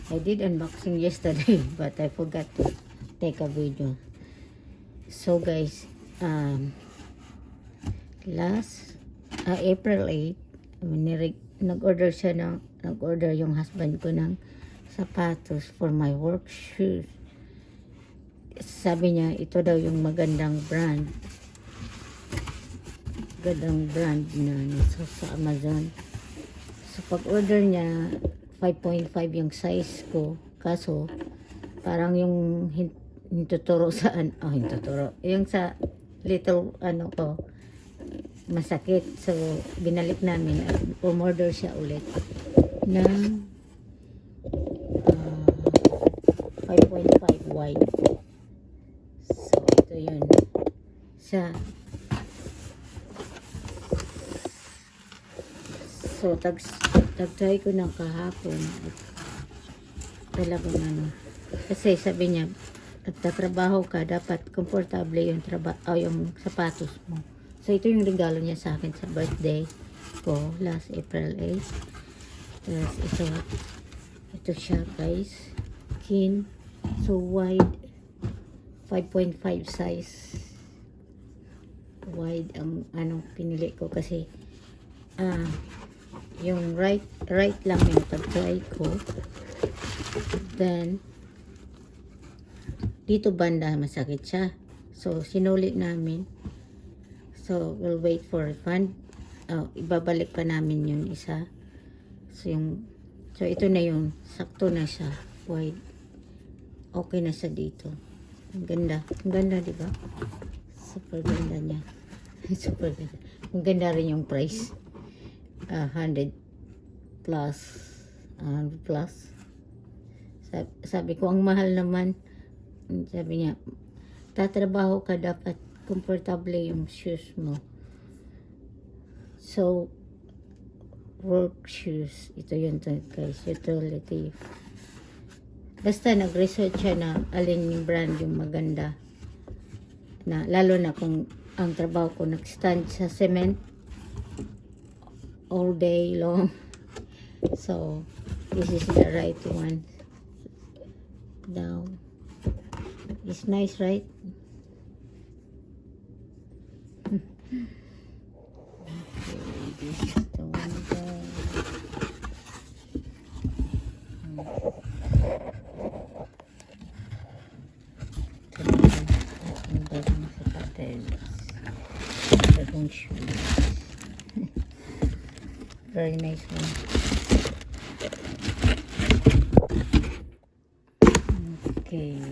I did unboxing yesterday, but I forgot to take a video. So guys, last April 8, nag-order yung husband ko ng sapatos for my work shoes. Sabi niya, ito daw yung magandang brand na nasa sa Amazon. So pag-order niya, 5.5 yung size ko. Kaso, parang yung hintuturo saan, hintuturo. Yung sa little, ko, masakit. So, binalik namin at umorder siya ulit ng 5.5 wide. So, ito yun. So, tag-try ko ng kahapon at talagang kasi sabi niya, at tatrabaho ka, dapat komportable yung yung sapatos mo. So, ito yung regalo niya sa akin sa birthday ko, last April 8. Tapos, ito siya, guys. So, wide. 5.5 size. Wide ang pinili ko kasi yung right lang yung tag-try ko. Then, dito banda masakit siya. So, sinulit namin. So, we'll wait for refund. Ibabalik pa namin yung isa. So, ito na yung sakto na siya. Wide. Okay na siya dito. Ang ganda. Ang ganda, di ba? Super ganda niya. Super ganda. Ang ganda rin yung price. 100 plus. 100 plus. Sabi ko, ang mahal naman. Sabi niya, tatrabaho ka, dapat komportable yung shoes mo. So, work shoes. Ito yun guys. Utility. Basta nag-research siya na alin yung brand yung maganda. Lalo na kung ang trabaho ko nag-stand sa cement all day long. So, this is the right one. Now, it's nice, right? Okay, this is the one guys. Ang bagong sapatos. Bagong shoes. Very nice one. Okay.